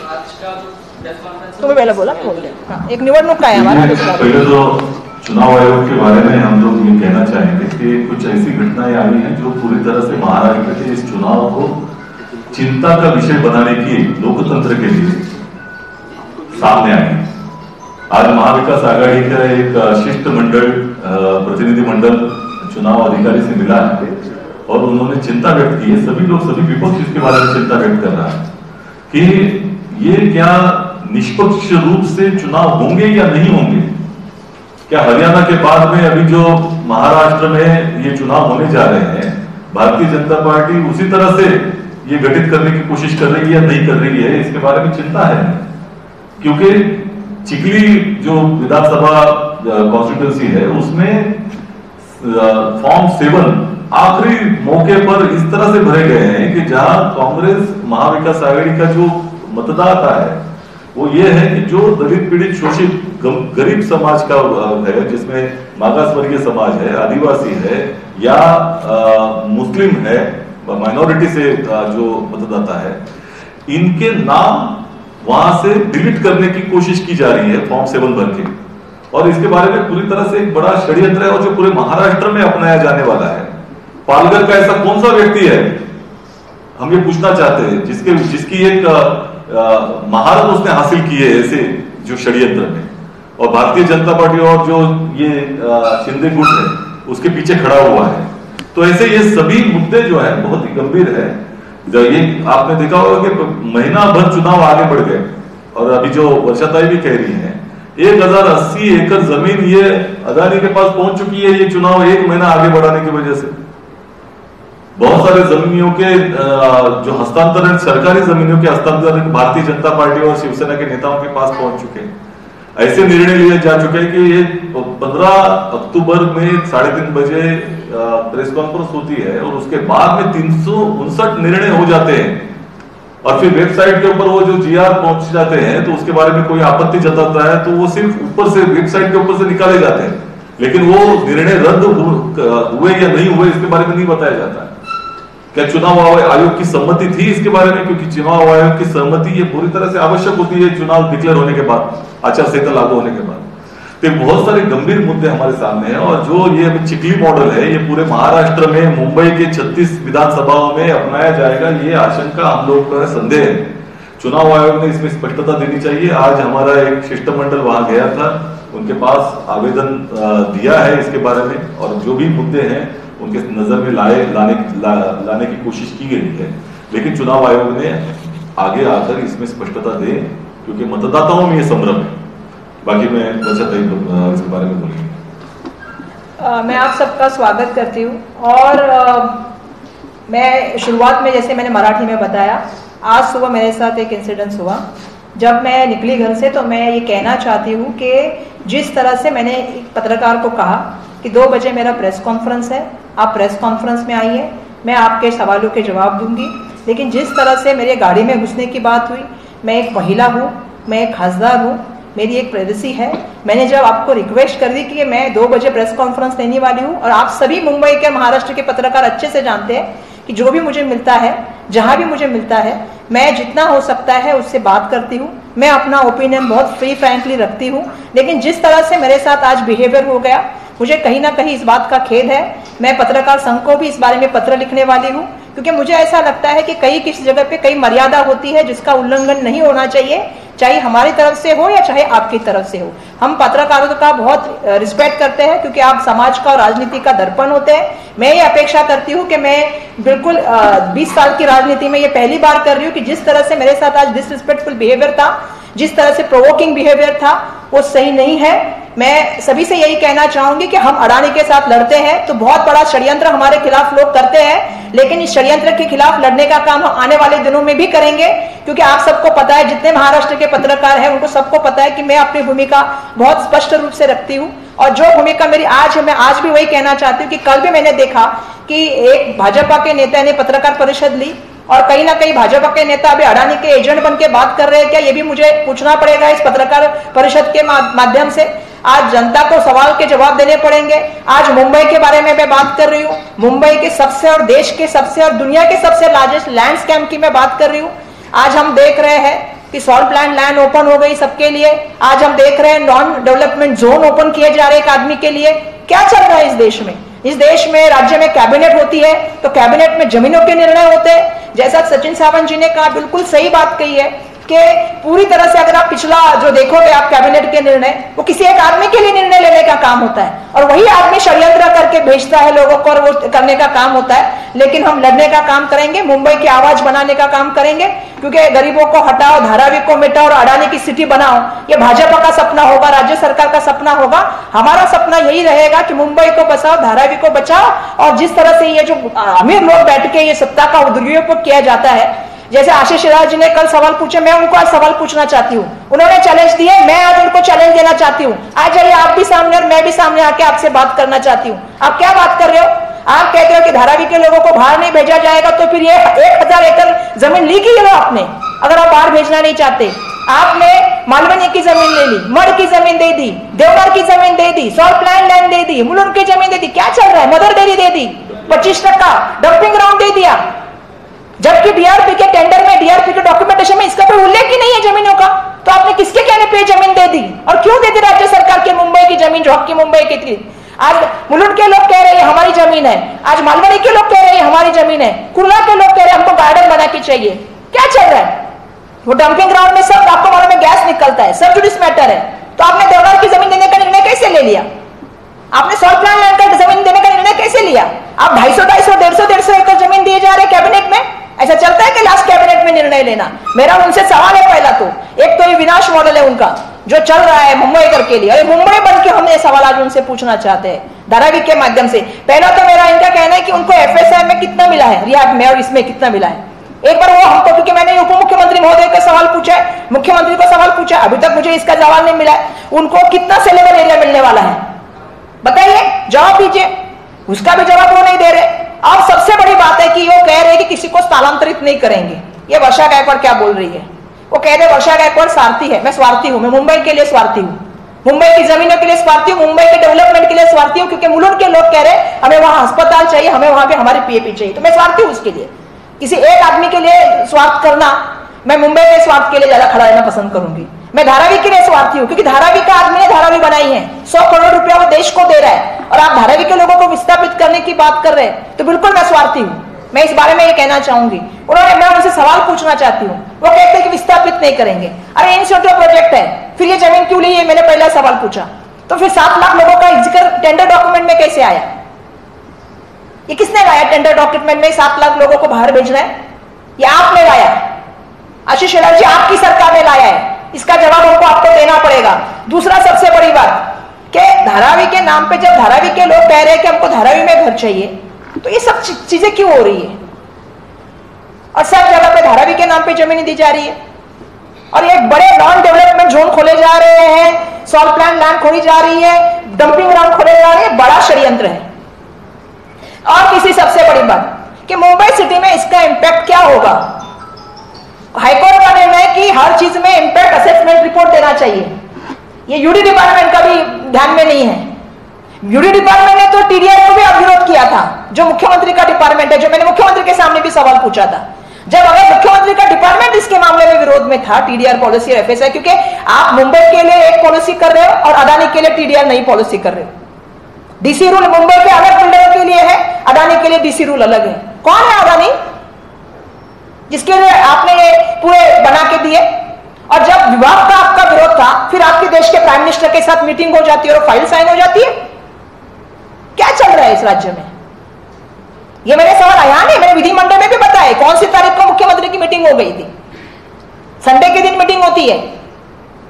आज का जो प्रेस कॉन्फ्रेंस तुम्हें पहले बोला बोल दे। हाँ, एक निवडणूक का है हमारा। पहले तो चुनाव आयोग के बारे में हम लोग ये कहना चाहेंगे कि कुछ ऐसी घटनाएं आई हैं जो पूरी तरह से महाराष्ट्र के इस चुनाव को चिंता का विषय बनाने की लोकतंत्र के लिए सामने आई। आज महाविकास आघाड़ी का एक शिष्टमंडल प्रतिनिधि मंडल चुनाव अधिकारी से मिला है और उन्होंने चिंता व्यक्त की है। सभी लोग, सभी विपक्ष इसके बारे में चिंता व्यक्त कर रहा है कि ये क्या निष्पक्ष रूप से चुनाव होंगे या नहीं होंगे। क्या हरियाणा के बाद में अभी जो महाराष्ट्र में ये चुनाव होने जा रहे हैं, भारतीय जनता पार्टी उसी तरह से ये गठित करने की कोशिश कर रही है या नहीं कर रही है, इसके बारे में चिंता है। क्योंकि चिखली जो विधानसभा कॉन्स्टिट्यूंसी है उसमें फॉर्म 7 आखिरी मौके पर इस तरह से भरे गए हैं कि जहां कांग्रेस महाविकास आघाड़ी का जो मतदाता है वो ये है कि जो दलित पीड़ित शोषित गरीब समाज का है, जिसमें मागासवर्गीय समाज है, आदिवासी है या मुस्लिम है, माइनॉरिटी से जो मतदाता है, इनके नाम वहां से डिलीट करने की कोशिश की जा रही है फॉर्म 7 भर के। और इसके बारे में पूरी तरह से एक बड़ा षड्यंत्र है और जो पूरे महाराष्ट्र में अपनाया जाने वाला है। पालघर का ऐसा कौन सा व्यक्ति है, हम ये पूछना चाहते हैं, जिसकी एक महारत उसने हासिल की है ऐसे जो षड्यंत्र में, और भारतीय जनता पार्टी और जो ये शिंदे गुट है उसके पीछे खड़ा हुआ है। तो ऐसे ये सभी मुद्दे जो है बहुत ही गंभीर है। ये आपने देखा होगा कि महीना भर चुनाव आगे बढ़ गए और अभी जो वर्षाताई भी कह रही है 1080 एकड़ जमीन ये अदानी के पास पहुंच चुकी है, ये चुनाव 1 महीना आगे बढ़ाने की वजह से। बहुत सारे जमीनियों के जो हस्तांतरण, सरकारी जमीनों के हस्तांतरण भारतीय जनता पार्टी और शिवसेना के नेताओं के पास पहुंच चुके हैं। ऐसे निर्णय लिए जा चुके हैं कि ये 15 अक्टूबर में 3:30 बजे प्रेस कॉन्फ्रेंस होती है और उसके बाद में 359 निर्णय हो जाते हैं और फिर वेबसाइट के ऊपर वो जो GR पहुंच जाते हैं तो उसके बारे में कोई आपत्ति जताता है तो वो सिर्फ ऊपर से वेबसाइट के ऊपर से निकाले जाते हैं, लेकिन वो निर्णय रद्द हुए या नहीं हुए इसके बारे में नहीं बताया जाता है। क्या चुनाव आयोग की सहमति थी इसके बारे में, क्योंकि चुनाव आयोग की सहमति ये पूरी तरह से आवश्यक होती है चुनाव डिक्लेयर होने के बाद, आचार संहिता लागू होने के बाद। तो बहुत सारे गंभीर मुद्दे हमारे सामने हैं और जो ये अभी चिखली मॉडल है ये पूरे महाराष्ट्र में मुंबई के 36 विधानसभाओं में अपनाया जाएगा, ये आशंका हम लोग का संदेह है। चुनाव आयोग ने इसमें स्पष्टता देनी चाहिए। आज हमारा एक शिष्टमंडल वहां गया था, उनके पास आवेदन दिया है इसके बारे में और जो भी मुद्दे हैं उनके नजर में लाने की कोशिश की गई है, लेकिन चुनाव आयोग ने आगे आकर इसमें स्पष्टता दे क्योंकि मतदाताओं में ये संभ्रम है। बाकी मैं इसके बारे में बोलूंगी। मैं आप सबका स्वागत करती हूँ और मैं शुरुआत में जैसे मैंने मराठी में बताया, आज सुबह मेरे साथ एक इंसिडेंस हुआ। जब मैं निकली घर से तो मैं ये कहना चाहती हूँ कि जिस तरह से मैंने एक पत्रकार को कहा कि 2 बजे मेरा प्रेस कॉन्फ्रेंस है, आप प्रेस कॉन्फ्रेंस में आइए, मैं आपके सवालों के जवाब दूंगी। लेकिन जिस तरह से मेरे गाड़ी में घुसने की बात हुई, मैं एक महिला हूँ, मैं एक खासदार हूँ, मेरी एक प्राइवेसी है। मैंने जब आपको रिक्वेस्ट कर दी कि मैं 2 बजे प्रेस कॉन्फ्रेंस देने वाली हूँ और आप सभी मुंबई के, महाराष्ट्र के पत्रकार अच्छे से जानते हैं कि जो भी मुझे मिलता है, जहां भी मुझे मिलता है, मैं जितना हो सकता है उससे बात करती हूँ। मैं अपना ओपिनियन बहुत फ्री फ्रैंकली रखती हूँ, लेकिन जिस तरह से मेरे साथ आज बिहेवियर हो गया, मुझे कहीं ना कहीं इस बात का खेद है। मैं पत्रकार संघ को भी इस बारे में पत्र लिखने वाली हूँ क्योंकि मुझे ऐसा लगता है कि कई किसी जगह पे कई मर्यादा होती है जिसका उल्लंघन नहीं होना चाहिए, चाहे हमारी तरफ से हो या चाहे आपकी तरफ से हो। हम पत्रकारों का बहुत रिस्पेक्ट करते हैं क्योंकि आप समाज का और राजनीति का दर्पण होते हैं। मैं ये अपेक्षा करती हूँ कि मैं बिल्कुल 20 साल की राजनीति में ये पहली बार कर रही हूँ कि जिस तरह से मेरे साथ आज डिसरिस्पेक्टफुल बिहेवियर था, जिस तरह से प्रोवोकिंग बिहेवियर था, वो सही नहीं है। मैं सभी से यही कहना चाहूंगी कि हम अडानी के साथ लड़ते हैं तो बहुत बड़ा षड्यंत्र हमारे खिलाफ लोग करते हैं, लेकिन इस षड्यंत्र के खिलाफ लड़ने का काम हम आने वाले दिनों में भी करेंगे क्योंकि आप सबको पता है, जितने महाराष्ट्र के पत्रकार हैं उनको सबको पता है कि मैं अपनी भूमिका बहुत स्पष्ट रूप से रखती हूँ और जो भूमिका मेरी आज है, मैं आज भी वही कहना चाहती हूँ कि कल भी मैंने देखा कि एक भाजपा के नेता ने पत्रकार परिषद ली और कहीं ना कहीं भाजपा के नेता अभी अडानी के एजेंट बन के बात कर रहे हैं क्या, ये भी मुझे पूछना पड़ेगा इस पत्रकार परिषद के माध्यम से। आज जनता को सवाल के जवाब देने पड़ेंगे। आज मुंबई के बारे में मैं बात कर रही हूँ, मुंबई के सबसे और देश के सबसे और दुनिया के सबसे लार्जेस्ट लैंड स्कैम की मैं बात कर रही हूँ। आज हम देख रहे हैं कि सॉल्व प्लान लैंड ओपन हो गई सबके लिए। आज हम देख रहे हैं नॉन डेवलपमेंट जोन ओपन किए जा रहे एक आदमी के लिए। क्या चल रहा है इस देश में? इस देश में राज्य में कैबिनेट होती है तो कैबिनेट में जमीनों के निर्णय होते हैं। जैसा सचिन सावंत जी ने कहा, बिल्कुल सही बात कही है कि पूरी तरह से अगर आप पिछला जो देखोगे आप कैबिनेट के निर्णय, वो किसी एक आदमी के लिए निर्णय लेने का काम होता है और वही आदमी षड्यंत्र करके भेजता है लोगों को और वो करने का काम होता है। लेकिन हम लड़ने का काम करेंगे, मुंबई की आवाज बनाने का काम करेंगे, क्योंकि गरीबों को हटाओ, धारावी को मिटाओ और अडानी की सिटी बनाओ, ये भाजपा का सपना होगा, राज्य सरकार का सपना होगा। हमारा सपना यही रहेगा कि मुंबई को बचाओ, धारावी को बचाओ। और जिस तरह से ये जो अमीर लोग बैठ के ये सत्ता का दुरुपयोग किया जाता है, जैसे आशीष शेलार जी ने कल सवाल पूछे, मैं उनको आज सवाल पूछना चाहती हूँ। उन्होंने चैलेंज दिए, मैं आज उनको चैलेंज देना चाहती हूँ। आ जाइए आप भी सामने और मैं भी सामने आके आपसे बात करना चाहती हूँ। आप क्या बात कर रहे हो? आप कहते हो कि धारावी के लोगों को बाहर नहीं भेजा जाएगा, तो फिर ये 1000 एकड़ जमीन ली की है आपने, अगर आप बाहर भेजना नहीं चाहते। आपने मालवनी की जमीन ले ली, मड़ की जमीन दे दी, देवनार की जमीन दे दी, सॉल्व प्लान लैंड दे दी, मुलुंड की जमीन दे दी। क्या चल रहा है? मदर डेयरी दे दी 25%, डंपिंग ग्राउंड दे दिया, जबकि डीआरपी के टेंडर में, डीआरपी के डॉक्यूमेंटेशन में इसका कोई उल्लेख ही नहीं है जमीनों का। तो आपने किसके कहने पे जमीन दे दी और क्यों दे दी राज्य सरकार की मुंबई की जमीन, जो हक की मुंबई की थी? आज मुलुंड के लोग कह रहे हैं हमारी जमीन है, आज मालवनी के लोग कह रहे हैं हमारी जमीन है, कुर्ला के लोग कह रहे हैं हमको गार्डन बना के चाहिए। क्या चल रहा है? वो डंपिंग ग्राउंड में सब आपको मालूम है गैस निकलता है, सब जुडिस मैटर है। तो आपने देवनार की जमीन देने का निर्णय कैसे ले लिया? आपने सॉल्व प्लान लैंड का जमीन देने का निर्णय कैसे लिया? आप 250, 150 एकड़ जमीन दिए जा रहे हैं कैबिनेट में। ऐसा चलता है कि लास्ट कैबिनेट में निर्णय लेना? मेरा उनसे सवाल है पहला तो, एक तो ये विनाश मॉडल है उनका जो चल रहा है मुंबई करके लिए, मुंबई बन के हम ये सवाल आज उनसे पूछना चाहते हैं धारावी के माध्यम से। पहला तो मेरा इनका कहना है कि उनको एफएसआई में कितना मिला है, रियायत में, और इसमें कितना मिला है। एक बार वो हमको, क्योंकि मैंने उप मुख्यमंत्री महोदय का सवाल पूछा है, मुख्यमंत्री को सवाल पूछा, अभी तक मुझे इसका जवाब नहीं मिला है। उनको कितना सेलेबल एरिया मिलने वाला है बताइए, जवाब दीजिए। उसका भी जवाब वो नहीं दे रहे। अब सबसे बड़ी बात है कि वो कह रहे हैं कि किसी को स्थानांतरित नहीं करेंगे। ये वर्षा गायकवाड़ क्या बोल रही है? वो कह रहे वर्षा गायकवाड़ स्वार्थी है। मैं स्वार्थी हूं, मैं मुंबई के लिए स्वार्थी हूं, मुंबई की जमीनों के लिए स्वार्थी हूं, मुंबई के डेवलपमेंट के लिए स्वार्थी हूं, क्योंकि मुलुंड के लोग कह रहे हमें वहां अस्पताल चाहिए, हमें वहां पे हमारी पीएपी चाहिए, तो मैं स्वार्थी हूं उसके लिए। किसी एक आदमी के लिए स्वार्थ करना, मैं मुंबई के स्वार्थ के लिए ज्यादा खड़ा रहना पसंद करूंगी। मैं धारावी के लिए स्वार्थी हूं, क्योंकि धारावी का आदमी ने धारावी बनाई है, 100 करोड़ रुपया वो देश को दे रहा है, और आप धारावी के लोगों को विस्थापित करने की बात कर रहे हैं, तो बिल्कुल मैं स्वार्थी हूं। मैं इस बारे में ये कहना चाहूंगी। मैं उनसे सवाल पूछना चाहती हूँ। वो कहते हैं कि विस्थापित नहीं करेंगे। अरे इंस्टीट्यूट प्रोजेक्ट है, फिर ये जमीन क्यों ली है? मैंने पहला सवाल पूछा। तो फिर 7 लाख लोगों का जिक्र टेंडर डॉक्यूमेंट में कैसे आया? ये किसने लाया? टेंडर डॉक्यूमेंट में 7 लाख लोगों को बाहर भेजना है, या आपने लाया? आशीष शेलार जी, आपकी सरकार ने लाया है। इसका जवाब हमको आपको देना पड़ेगा। दूसरा सबसे बड़ी बात कि धारावी के नाम पे जब धारावी के लोग कह रहे हैं कि हमको धारावी में घर चाहिए, तो ये सब चीजें क्यों हो रही है? और सब जगह पे धारावी के नाम पे जमीन दी जा रही है, और ये बड़े नॉन डेवलपमेंट जोन खोले जा रहे हैं, सॉल्व प्लान लैंड खोली जा रही है, डंपिंग ग्राउंड खोले जा रहे हैं। बड़ा षड्यंत्र है। और तीसरी सबसे बड़ी बात कि मुंबई सिटी में इसका इंपैक्ट क्या होगा? हाईकोर्ट का निर्णय कि हर चीज में इंपैक्ट असेसमेंट रिपोर्ट देना चाहिए। ये यूडी डिपार्टमेंट का भी ध्यान में नहीं है। यूडी डिपार्टमेंट ने तो टीडीआर को भी विरोध किया था, जो मुख्यमंत्री का डिपार्टमेंट है, जो मैंने मुख्यमंत्री के सामने भी सवाल पूछा था। जब अगर मुख्यमंत्री का डिपार्टमेंट इसके मामले में विरोध में था, टीडीआर पॉलिसी और एफएसआई, क्योंकि आप मुंबई के लिए एक पॉलिसी कर रहे हो और अडानी के लिए टीडीआर नई पॉलिसी कर रहे हो। डीसी रूल मुंबई के अलग बिल्डरों के लिए है, अडानी के लिए डीसी रूल अलग है। कौन है अडानी जिसके लिए आपने ये पूरे बना के दिए? और जब विभाग का आपका विरोध था, फिर आपके देश के प्राइम मिनिस्टर के साथ मीटिंग हो जाती है और फाइल साइन हो जाती है। क्या चल रहा है इस राज्य में? ये मेरे सवाल आया नहीं, मैंने विधिमंडल में भी बताया कौन सी तारीख को मुख्यमंत्री की मीटिंग हो गई थी। संडे के दिन मीटिंग होती है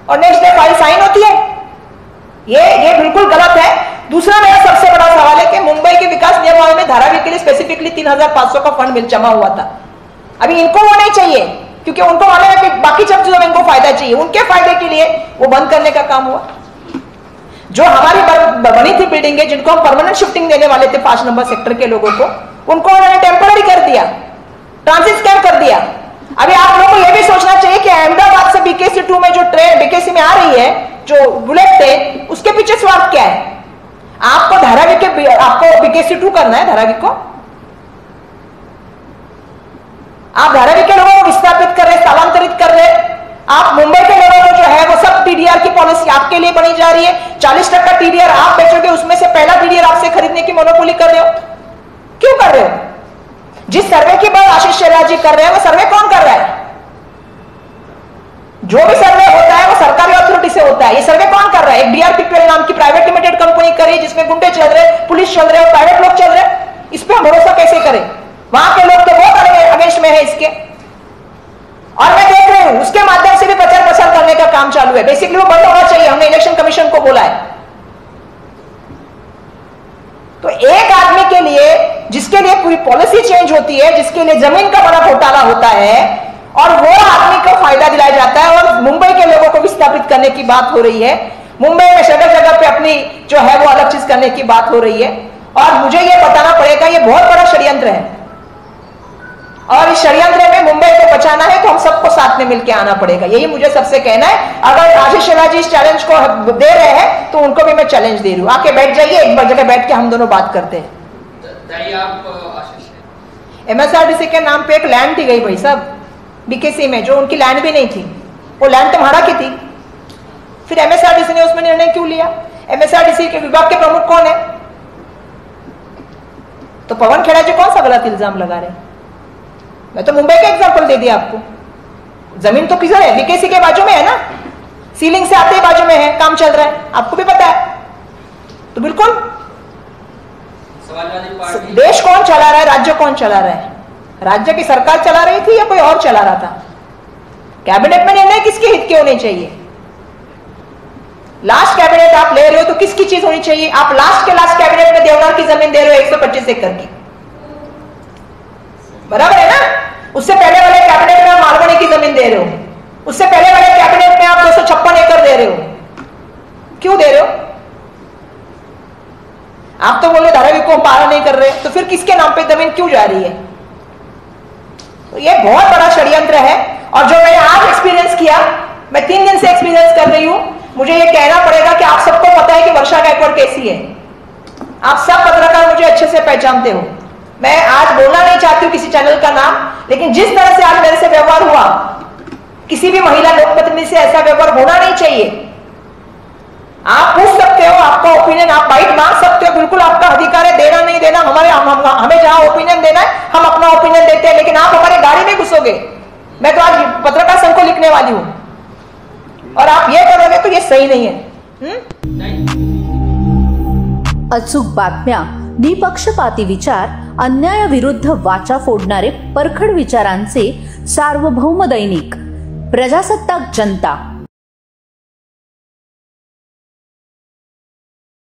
और नेक्स्ट डे फाइल साइन होती है। ये बिल्कुल गलत है। दूसरा मेरा सबसे बड़ा सवाल है कि मुंबई के विकास नियमावली में धारावी के लिए स्पेसिफिकली 3500 का फंड जमा हुआ था। अभी इनको वो नहीं चाहिए, क्योंकि उनको मालूम है कि बाकी सब चीजों में इनको फायदा चाहिए। उनके फायदे के लिए वो बंद करने का काम हुआ। जो हमारी बनी थी बिल्डिंग, जिनको हम परमानेंट शिफ्टिंग देने वाले थे 5 नंबर सेक्टर के लोगों को, उनको उन्होंने टेम्पररी कर दिया, ट्रांजिट स्कैम कर दिया। अभी आप लोगों को यह भी सोचना चाहिए कि अहमदाबाद से बीकेसी 2 में जो ट्रेन बीकेसी में आ रही है, जो बुलेट ट्रेन, उसके पीछे स्वार्थ क्या है? आपको धारावी के आपको बीकेसी 2 करना है। धारावी को आप धारावी के लोगों को विस्थापित कर रहे, स्थानांतरित कर रहे, आप मुंबई के लोगों को जो है वो सब टीडीआर की पॉलिसी आपके लिए बनी जा रही है, 40% टीडीआर आप बेचोगे, उसमें से पहला टीडीआर आपसे खरीदने की मोनोपोली कर रहे हो। क्यों कर रहे हो? जिस सर्वे की बात आशीष शेलार जी कर रहे हैं वो सर्वे कौन कर रहा है? जो भी सर्वे होता है वो सरकारी अथॉरिटी से होता है। ये सर्वे कौन कर रहा है? एक डीआरपीपीएल नाम की प्राइवेट लिमिटेड कंपनी कर रही है, जिसमें गुंडे चल रहे, पुलिस चल रहे, प्राइवेट लोग चल रहे। इस पे हम भरोसा कैसे करें? वहां के लोग तो बहुत अगेंस्ट में है इसके, और मैं देख रही हूं उसके माध्यम से भी प्रचार प्रसार करने का काम चालू है। बेसिकली वो बंद होना चाहिए, हमने इलेक्शन कमीशन को बोला है। तो एक आदमी के लिए, जिसके लिए पूरी पॉलिसी चेंज होती है, जिसके लिए जमीन का बड़ा घोटाला होता है, और वो आदमी को फायदा दिलाया जाता है, और मुंबई के लोगों को विस्थापित करने की बात हो रही है। मुंबई में जगह जगह पे अपनी जो है वो अलग चीज करने की बात हो रही है। और मुझे ये बताना पड़ेगा, ये बहुत बड़ा षड्यंत्र है, और इस षड्यंत्र में मुंबई को बचाना है तो हम सबको साथ में मिलकर आना पड़ेगा। यही मुझे सबसे कहना है। अगर आशीष शेलार जी इस चैलेंज को दे रहे हैं तो उनको भी मैं चैलेंज दे रही हूं, आके बैठ जाइए, एक जगह बैठ के हम दोनों बात करते हैं। एमएसआरडीसी के नाम पे एक लैंड दी गई भाई साहब बीकेसी में, जो उनकी लैंड भी नहीं थी। वो लैंड तुम्हारा की थी, फिर एमएसआरडीसी ने उसमें निर्णय क्यों लिया? एमएसआरडीसी के विभाग के प्रमुख कौन है? तो पवन खेड़ा जी कौन सा गलत इल्जाम लगा रहे? मैं तो मुंबई का एग्जांपल दे दिया आपको। जमीन तो किधर है? बीकेसी के बाजू में है ना, सीलिंग से आते ही बाजू में है, काम चल रहा है, आपको भी पता है। तो बिल्कुल देश कौन चला रहा है? राज्य कौन चला रहा है? राज्य की सरकार चला रही थी या कोई और चला रहा था? कैबिनेट में निर्णय किसके हित के होने चाहिए? लास्ट कैबिनेट आप ले रहे हो तो किसकी चीज होनी चाहिए? आप लास्ट कैबिनेट में देवनार की जमीन दे रहे हो 125 एकड़ की, बराबर है ना? उससे पहले वाले कैबिनेट में आप मालवनी की जमीन दे रहे हो, उससे पहले वाले कैबिनेट में आप 256 एकड़ दे रहे हो। क्यों दे रहे हो? आप तो बोले धारावी को पारा नहीं कर रहे, तो फिर किसके नाम पे जमीन क्यों जा रही है? तो ये बहुत बड़ा षड्यंत्र है। और जो मैंने आज एक्सपीरियंस किया, मैं 3 दिन से एक्सपीरियंस कर रही हूं, मुझे ये कहना पड़ेगा कि आप सबको पता है कि वर्षा गायकवाड़ कैसी है। आप सब पत्रकार मुझे अच्छे से पहचानते हो। मैं आज बोलना नहीं चाहती हूं किसी चैनल का नाम, लेकिन जिस तरह से आज मेरे से व्यवहार हुआ, किसी भी महिला लोकप्रतिनिधि से ऐसा व्यवहार होना नहीं चाहिए। आप पूछ सकते हो, आपका ओपिनियन, आप बाइट मांग सकते हो, बिल्कुल आपका अधिकार है, देना नहीं देना हमें जहां ओपिनियन देना है हम अपना ओपिनियन देते हैं, लेकिन आप हमारे गाड़ी में घुसोगे। मैं तो आज पत्रकार संघ को लिखने वाली हूं, और आप ये करोगे तो ये सही नहीं है। अचूक बातम्या, निपक्षपाती विचार, अन्यायाविरुद्ध वाचा फोडणारे परखड विचारांचे सार्वभौम दैनिक प्रजासत्ताक जनता